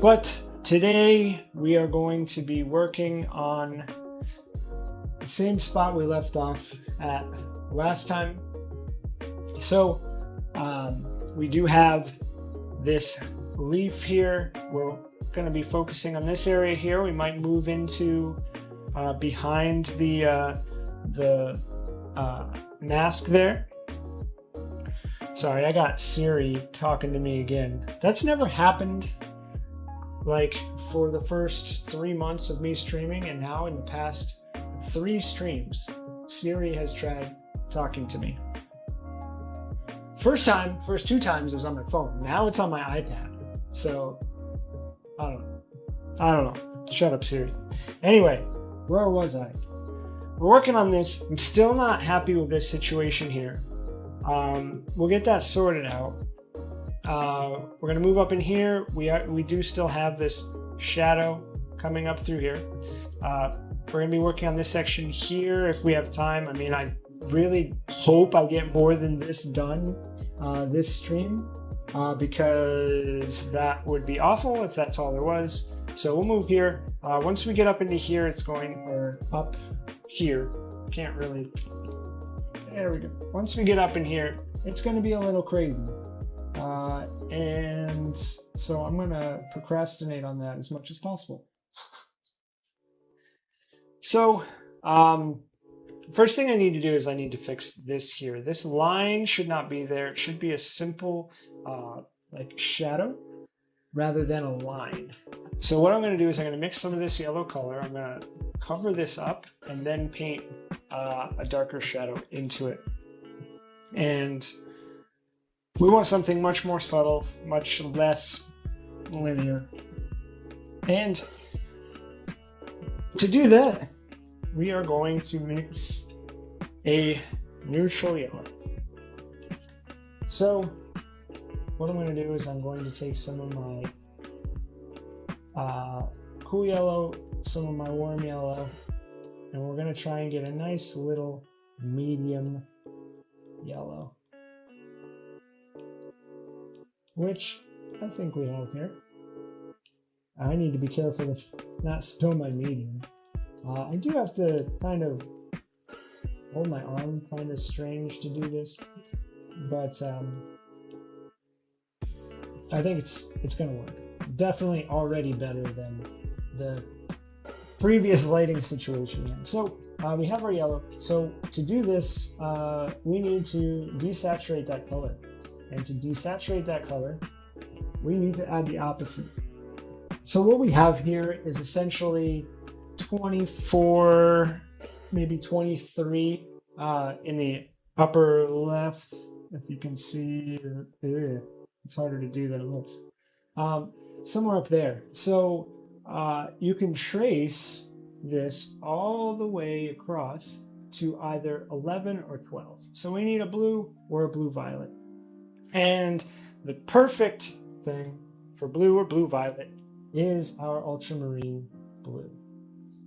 But today we are going to be working on the same spot we left off at last time. So we do have this leaf here. We're going to be focusing on this area here. We might move into behind the mask there. Sorry, I got Siri talking to me again. That's never happened like for the first 3 months of me streaming, and now in the past 3 streams, Siri has tried talking to me. First 2 times it was on my phone. Now it's on my iPad. So I don't know. Shut up, Siri. Anyway, where was I? We're working on this. I'm still not happy with this situation here. We'll get that sorted out. We're gonna move up in here. We do still have this shadow coming up through here. We're gonna be working on this section here if we have time. I mean, I really hope I get more than this done this stream, because that would be awful if that's all there was. So we'll move here. Once we get up into here, up here. Can't really. There we go. Once we get up in here, it's going to be a little crazy. And so I'm going to procrastinate on that as much as possible. So first thing I need to do is I need to fix this here. This line should not be there. It should be a simple like shadow rather than a line. So what I'm going to do is I'm going to mix some of this yellow color. I'm going to cover this up and then paint a darker shadow into it. And we want something much more subtle, much less linear. And to do that, we are going to mix a neutral yellow. So what I'm going to do is I'm going to take some of my cool yellow, some of my warm yellow, and we're going to try and get a nice little medium yellow, which I think we have here. I need to be careful to not spill my medium. I do have to kind of hold my arm kind of strange to do this, but I think it's going to work. Definitely already better than the previous lighting situation. So we have our yellow. So to do this, we need to desaturate that color. And to desaturate that color, we need to add the opposite. So what we have here is essentially 24, maybe 23 in the upper left. If you can see, it's harder to do than it looks. Somewhere up there. So you can trace this all the way across to either 11 or 12. So we need a blue or a blue-violet. And the perfect thing for blue or blue-violet is our ultramarine blue.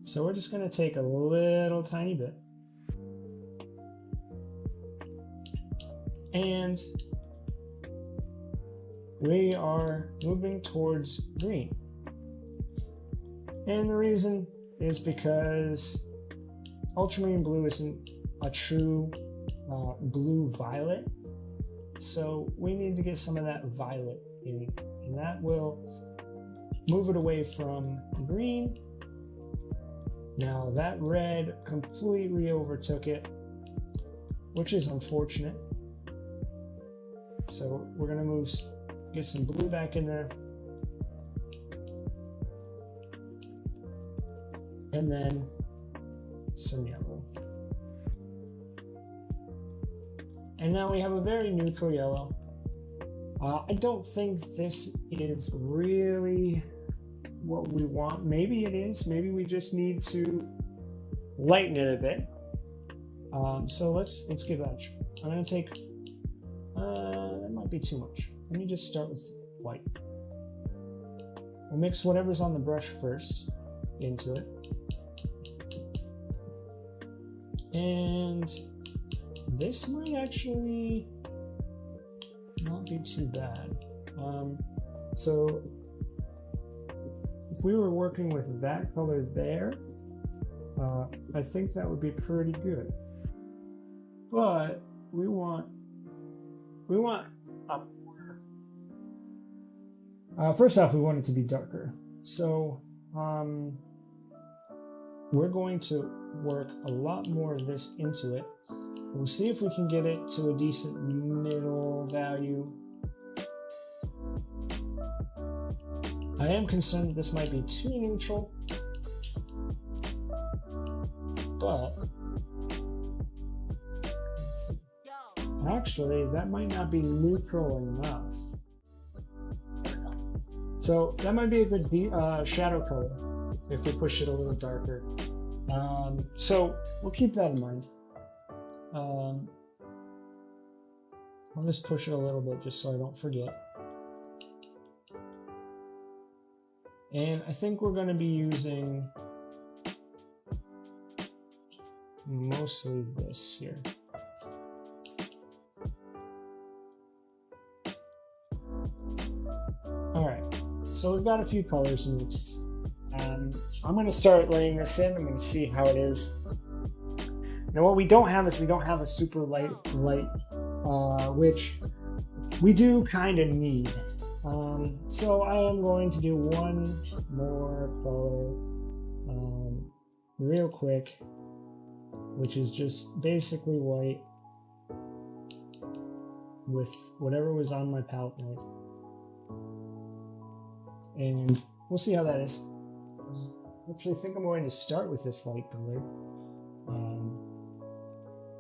So we're just going to take a little tiny bit and we are moving towards green. And the reason is because ultramarine blue isn't a true blue-violet. So we need to get some of that violet in, and that will move it away from green. Now that red completely overtook it, which is unfortunate. So we're going to get some blue back in there. And then some yellow. And now we have a very neutral yellow. I don't think this is really what we want. Maybe it is. Maybe we just need to lighten it a bit. So let's give that a try. I'm going to take, that might be too much. Let me just start with white. We'll mix whatever's on the brush first into it. And this might actually not be too bad. So if we were working with that color there, I think that would be pretty good. But we want a more, first off, we want it to be darker. So we're going to work a lot more of this into it. We'll see if we can get it to a decent middle value. I am concerned that this might be too neutral, but actually that might not be neutral enough. So that might be a good shadow color if we push it a little darker. So we'll keep that in mind. I'll just push it a little bit just so I don't forget. And I think we're going to be using mostly this here. All right, so we've got a few colors mixed. I'm going to start laying this in. I'm going to see how it is. Now what we don't have is we don't have a super light, which we do kind of need. So I am going to do one more color real quick, which is just basically white with whatever was on my palette knife. And we'll see how that is. Actually, I think I'm going to start with this light color.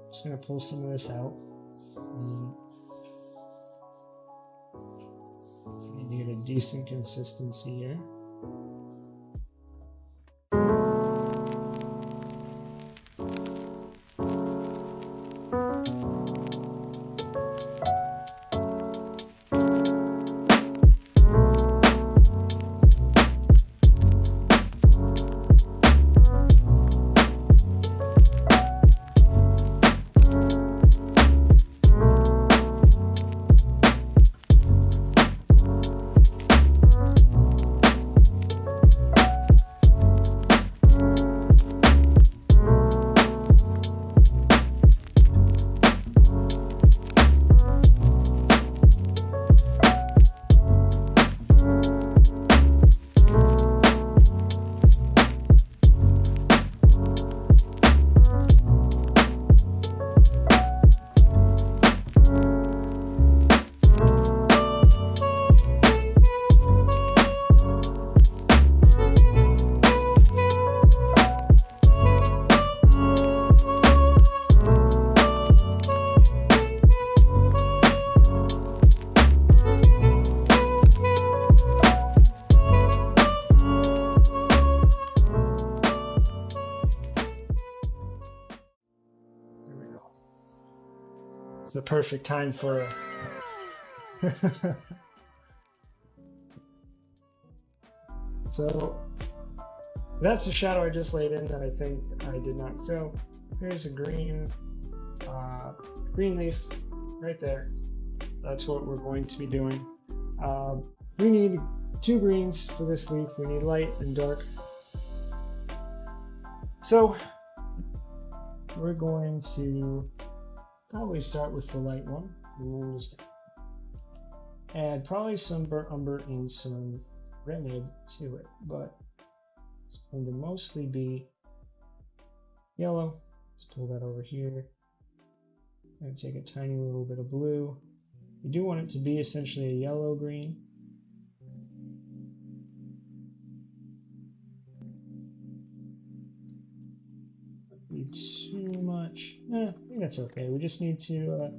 Just going to pull some of this out. And get a decent consistency here. It's the perfect time for So that's the shadow I just laid in that I think I did not fill. Here's a green leaf right there. That's what we're going to be doing. We need 2 greens for this leaf. We need light and dark. So we're going to probably start with the light one. We'll just add probably some burnt umber and some red to it, but it's going to mostly be yellow. Let's pull that over here. I'm going to take a tiny little bit of blue. You do want it to be essentially a yellow green. Not be too much. I think that's okay. We just need to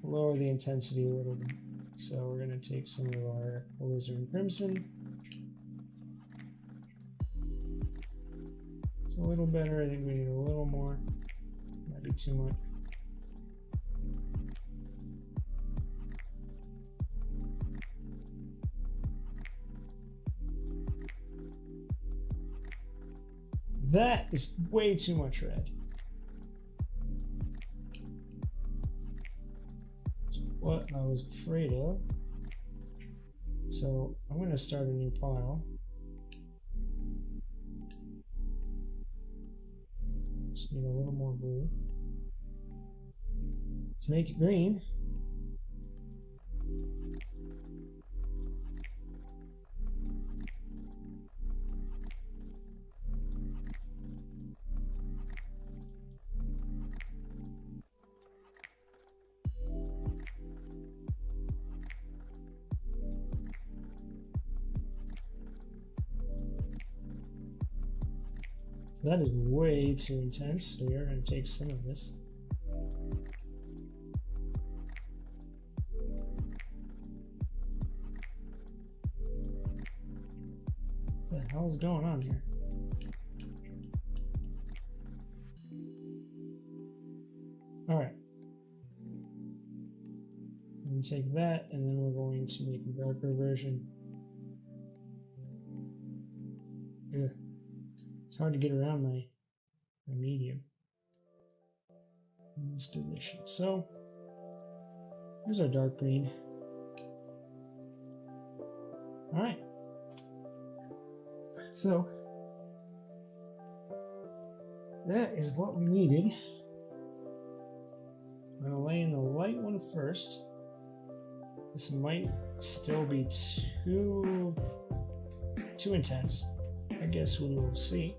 lower the intensity a little bit. So we're going to take some of our alizarin crimson. It's a little better. I think we need a little more. Might be too much. That is way too much red. That's what I was afraid of. So I'm going to start a new pile. Just need a little more blue. Let's make it green. That is way too intense, so we're going to take some of this. What the hell is going on here? Alright. I'm going to take that, and then we're going to make a darker version. Ugh. It's hard to get around my medium in this position. So here's our dark green. All right. So that is what we needed. I'm going to lay in the light one first. This might still be too intense. I guess we will see.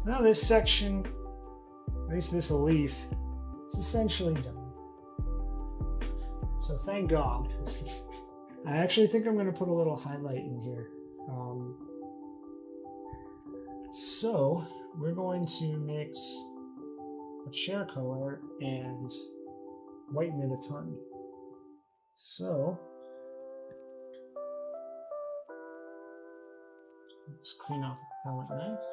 Now this section, at least this leaf, is essentially done. So thank God. I actually think I'm going to put a little highlight in here. So we're going to mix a chair color and whiten it a ton. So let's clean off the palette knife.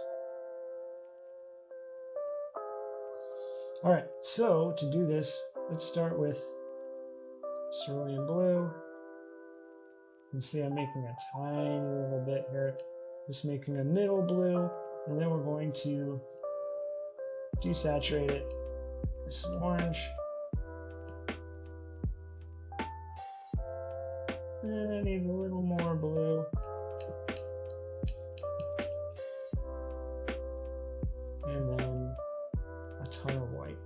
All right, so to do this, let's start with cerulean blue. You can see I'm making a tiny little bit here. Just making a middle blue, and then we're going to desaturate it with some orange. And I need a little more blue. And then a ton of white.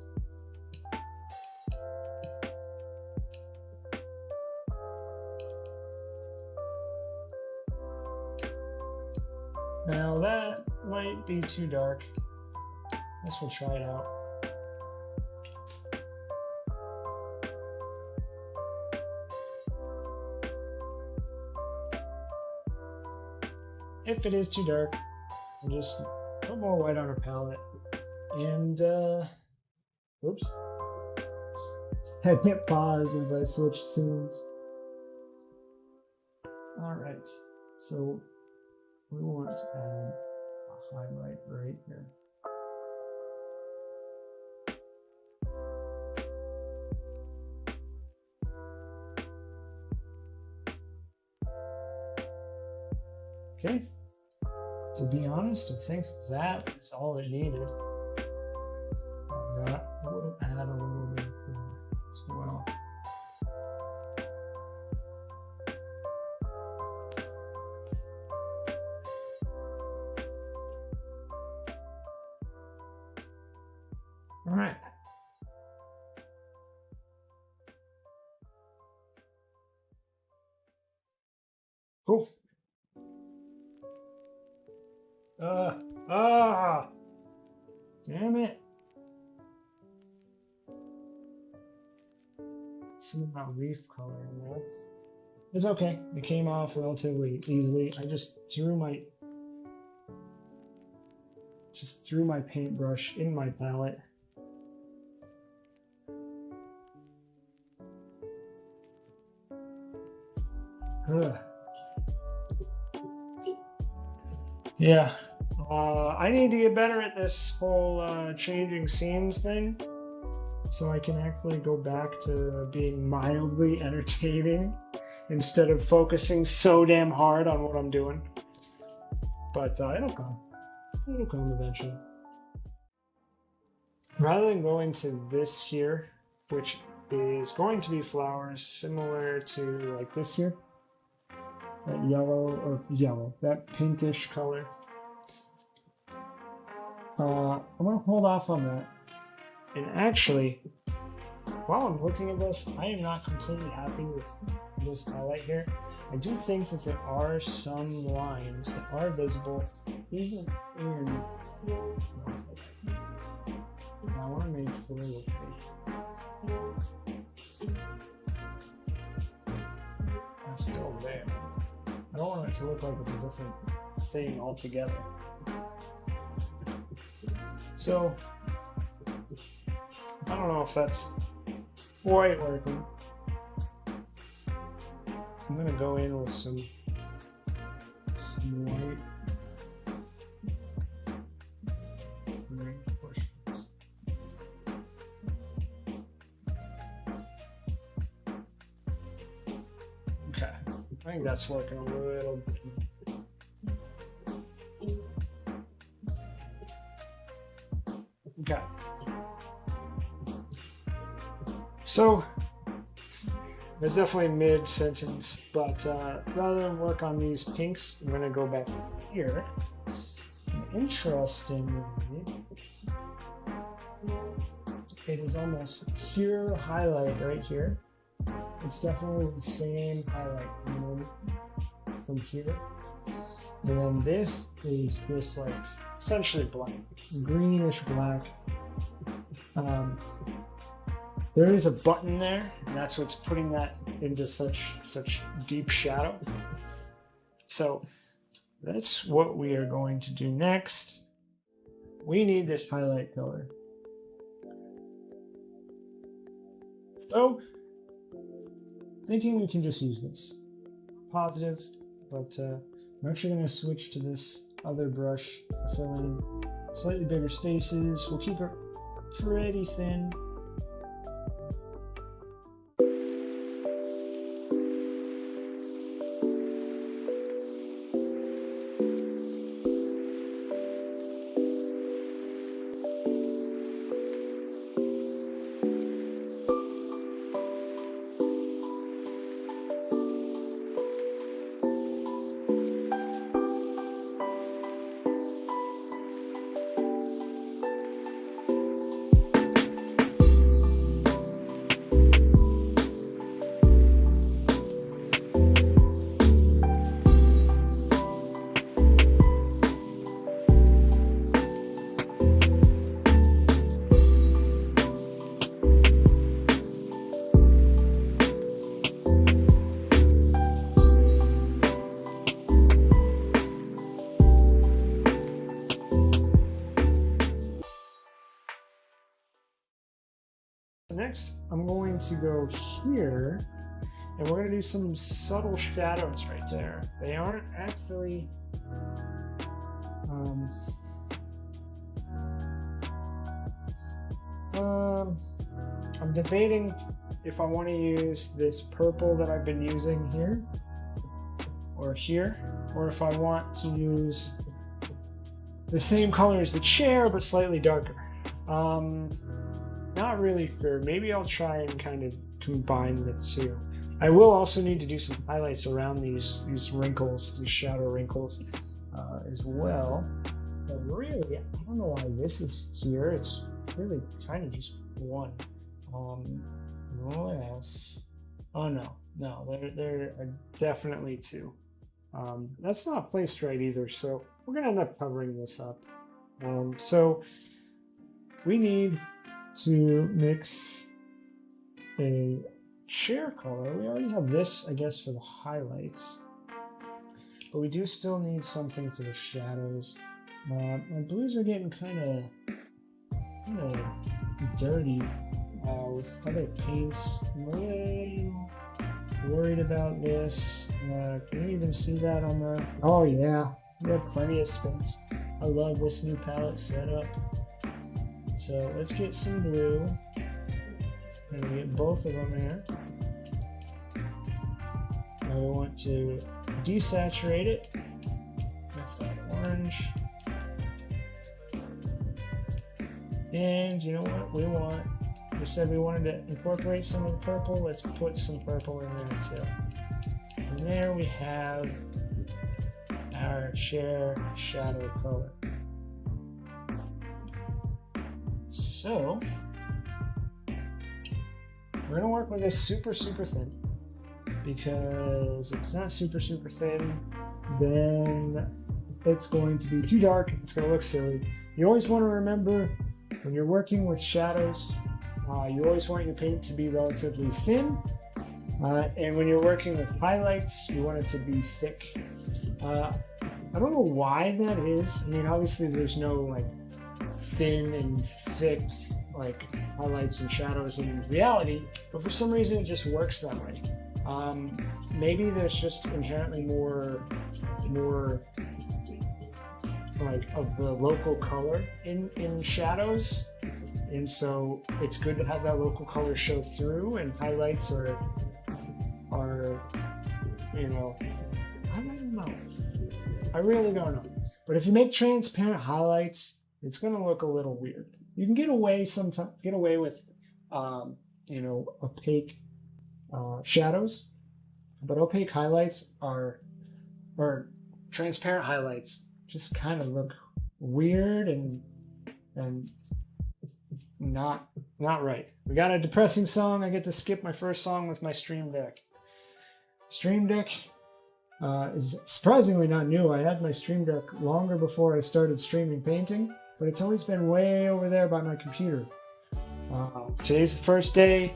Now that might be too dark. I guess we'll try it out. If it is too dark, we'll just put more white on our palette. And, oops. I hit pause if I switch scenes. Alright, so we want to add a highlight right here. Okay, to be honest, I think that is all it needed. That will add a little bit as well. All right. Cool. Damn it. Some of that leaf color in there. It's okay. It came off relatively easily. I just threw my paintbrush in my palette. Ugh. Yeah. I need to get better at this whole changing scenes thing, so I can actually go back to being mildly entertaining instead of focusing so damn hard on what I'm doing. But it'll come. It'll come eventually. Rather than going to this here, which is going to be flowers similar to like this here, that pinkish color. I'm gonna hold off on that. And actually, while I'm looking at this, I am not completely happy with this highlight here. I do think that there are some lines that are visible even in. I want to make sure real quick. I'm still there. I don't want it to look like it's a different thing altogether. So, I don't know if that's quite working. I'm gonna go in with some white portions. Okay, I think that's working a little bit. Okay. So, it's definitely mid-sentence, but rather than work on these pinks, I'm going to go back here. And interestingly, it is almost pure highlight right here. It's definitely the same highlight from here. And then this is just like essentially black, greenish black. There is a button there, and that's what's putting that into such deep shadow. So that's what we are going to do next. We need this highlight color. So, thinking we can just use this. Positive, but I'm actually going to switch to this other brush, fill in slightly bigger spaces. We'll keep it pretty thin. Next, I'm going to go here, and we're going to do some subtle shadows right there. They aren't actually I'm debating if I want to use this purple that I've been using here, or if I want to use the same color as the chair, but slightly darker. Not really sure. Maybe I'll try and kind of combine the two. I will also need to do some highlights around these wrinkles, these shadow wrinkles as well. But really, I don't know why this is here. It's really kind of just one. Yes. Oh no, there are definitely two. That's not placed right either, so we're gonna end up covering this up. So we need to mix a share color. We already have this, I guess, for the highlights, but we do still need something for the shadows. My blues are getting kind of dirty with other paints. I'm a little worried about this. Can you even see that on the? Oh yeah, we have plenty of space. I love this new palette setup. So let's get some blue, and we get both of them there. Now we want to desaturate it with that orange. And you know what we want? We said we wanted to incorporate some of the purple. Let's put some purple in there too. And there we have our share shadow color. So we're gonna work with this super thin, because if it's not super thin, then it's going to be too dark. It's gonna look silly. You always want to remember when you're working with shadows, you always want your paint to be relatively thin, and when you're working with highlights, you want it to be thick. I don't know why that is. I mean, obviously there's no like thin and thick like highlights and shadows in reality, but for some reason it just works that way. Maybe there's just inherently more like of the local color in shadows, and so it's good to have that local color show through, and highlights are you know, I don't know. I really don't know. But if you make transparent highlights, it's gonna look a little weird. You can get away with you know, opaque shadows, but opaque highlights or transparent highlights just kind of look weird and not right. We got a depressing song. I get to skip my first song with my Stream Deck. Stream Deck is surprisingly not new. I had my Stream Deck longer before I started streaming painting, but it's always been way over there by my computer. Today's the first day.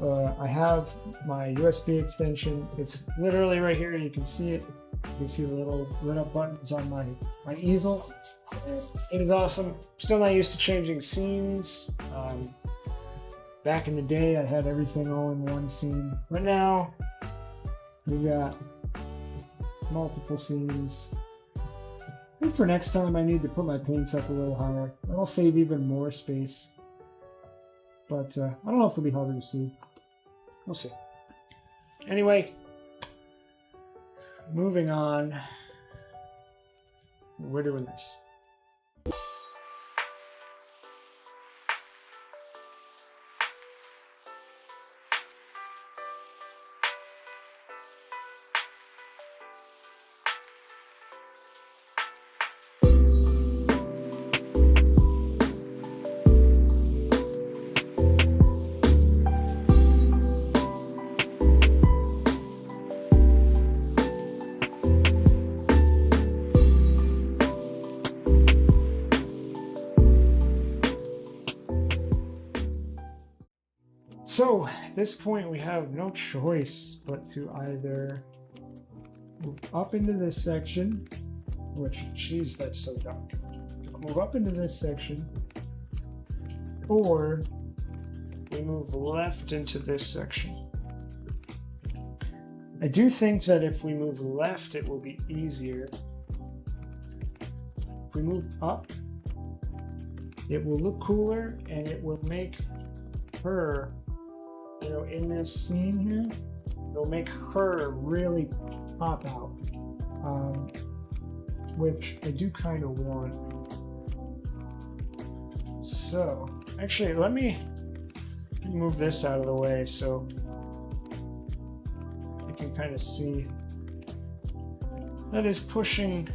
I have my USB extension. It's literally right here. You can see it. You can see the little lit up buttons on my easel. It is awesome. Still not used to changing scenes. Back in the day, I had everything all in one scene. But now, we got multiple scenes. I think for next time, I need to put my paints up a little higher. That'll save even more space. But I don't know if it'll be harder to see. We'll see. Anyway, moving on. We're doing this. So at this point we have no choice but to either move up into this section, which, geez, that's so dark. Move up into this section, or we move left into this section. I do think that if we move left, it will be easier. If we move up, it will look cooler, and it will make her, you know, in this scene here, it'll make her really pop out, which I do kind of want. So, actually, let me move this out of the way so you can kind of see. That is pushing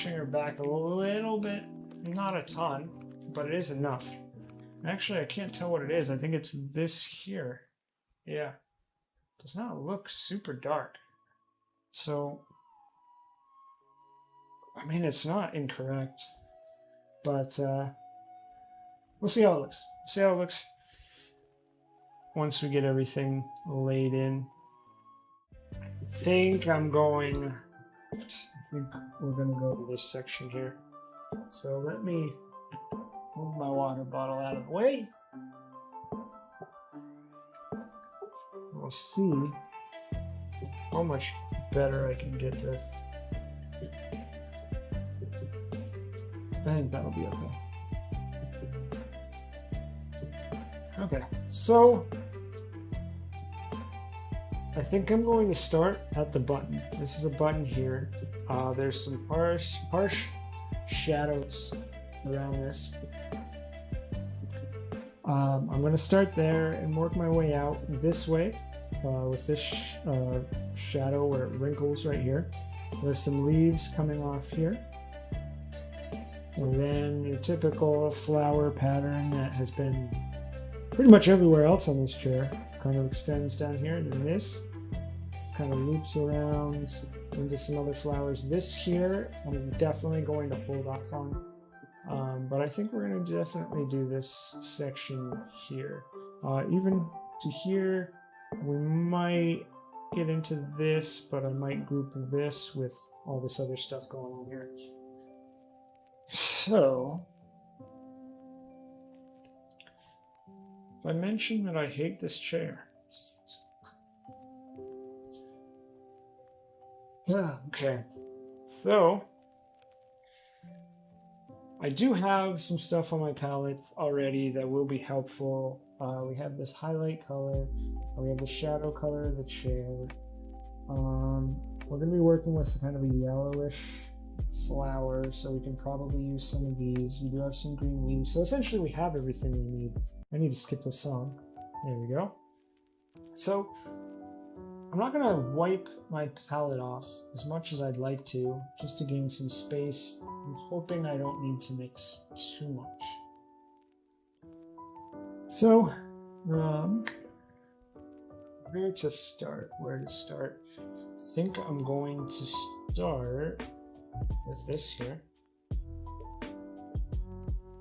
her back a little bit, not a ton. but it is enough. Actually, I can't tell what it is. I think it's this here. Yeah. Does not look super dark. So, I mean, it's not incorrect, but we'll see how it looks. See how it looks once we get everything laid in. I think I'm going. I think we're going to go to this section here. So let me move my water bottle out of the way. We'll see how much better I can get this. I think that'll be okay. Okay, so I think I'm going to start at the button. This is a button here. There's some harsh shadows around this. I'm going to start there and work my way out this way with this shadow where it wrinkles right here. There's some leaves coming off here. And then your typical flower pattern that has been pretty much everywhere else on this chair kind of extends down here. And then this kind of loops around into some other flowers. This here, I'm definitely going to hold off on. But I think we're going to definitely do this section here. Even to here, we might get into this, but I might group this with all this other stuff going on here. So, I mentioned that I hate this chair. Okay, so I do have some stuff on my palette already that will be helpful. We have this highlight color, we have the shadow color of the chair. We're going to be working with kind of a yellowish flower, so we can probably use some of these. We do have some green leaves, so essentially we have everything we need. I need to skip this song. There we go. So I'm not going to wipe my palette off as much as I'd like to, just to gain some space. I'm hoping I don't need to mix too much. So, where to start? I think I'm going to start with this here.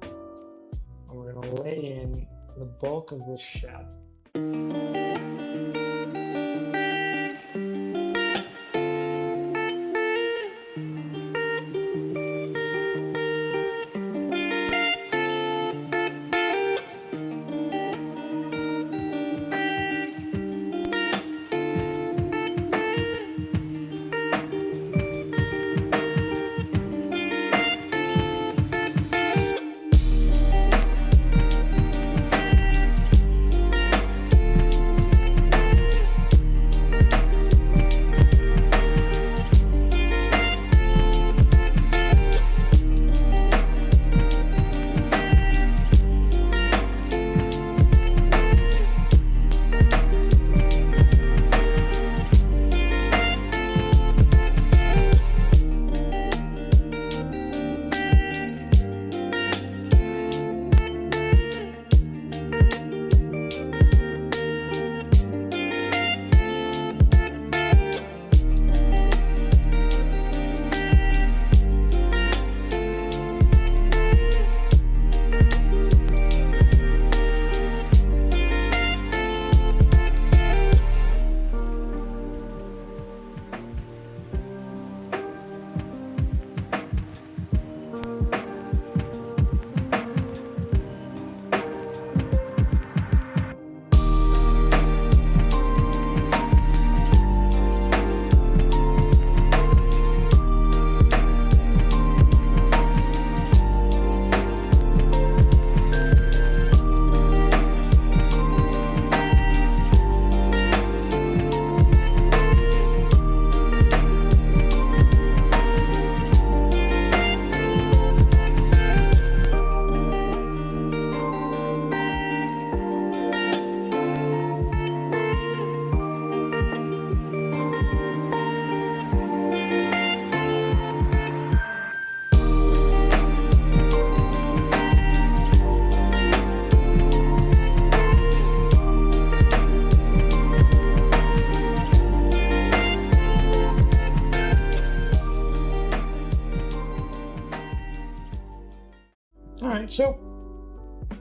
And we're going to lay in the bulk of this shadow.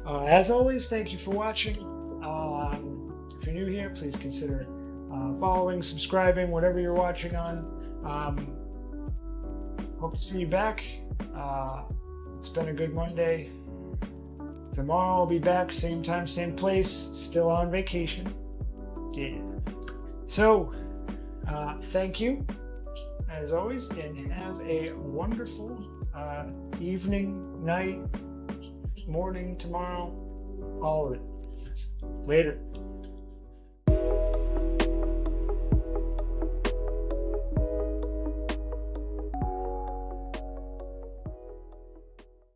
As always, thank you for watching. If you're new here, please consider following, subscribing, whatever you're watching on. Hope to see you back. It's been a good Monday. Tomorrow I'll be back, same time, same place, still on vacation. Yeah. So, thank you, as always, and have a wonderful evening, night, morning, tomorrow, all of it. Later.